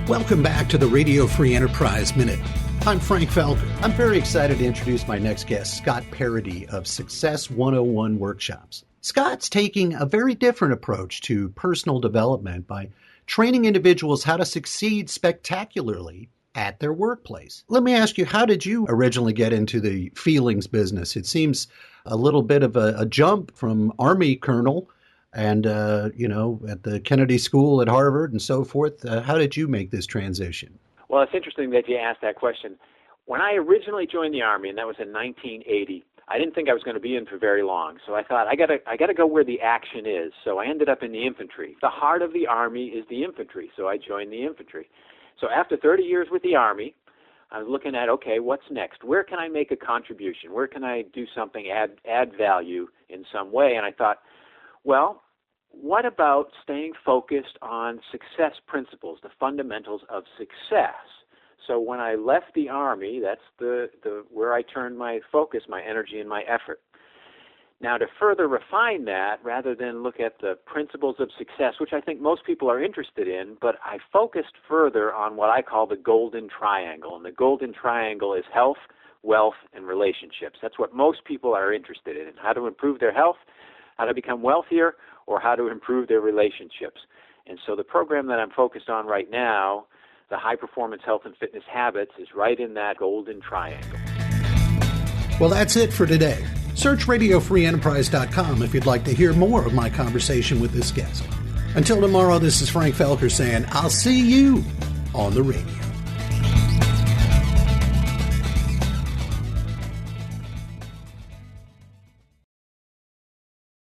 Welcome back to the Radio Free Enterprise Minute. I'm Frank Felker. I'm very excited to introduce my next guest, Scott Paradis of Success 101 Workshops. Scott's taking a very different approach to personal development by training individuals how to succeed spectacularly at their workplace. Let me ask you, how did you originally get into the feelings business? It seems a little bit of a jump from Army colonel and, at the Kennedy School at Harvard and so forth. How did you make this transition? Well, it's interesting that you asked that question. When I originally joined the Army, and that was in 1980, I didn't think I was going to be in for very long. So I thought, I gotta go where the action is. So I ended up in the infantry. The heart of the Army is the infantry, so I joined the infantry. So after 30 years with the Army, I was looking at, okay, what's next? Where can I make a contribution? Where can I do something, add value in some way? And I thought, well, what about staying focused on success principles, the fundamentals of success? So when I left the Army, that's the where I turned my focus, my energy, and my effort. Now, to further refine that, rather than look at the principles of success, which I think most people are interested in, but I focused further on what I call the golden triangle. And the golden triangle is health, wealth, and relationships. That's what most people are interested in, how to improve their health, how to become wealthier, or how to improve their relationships. And so the program that I'm focused on right now, the High Performance Health and Fitness Habits, is right in that golden triangle. Well, that's it for today. Search RadioFreeEnterprise.com if you'd like to hear more of my conversation with this guest. Until tomorrow, this is Frank Felker saying, I'll see you on the radio.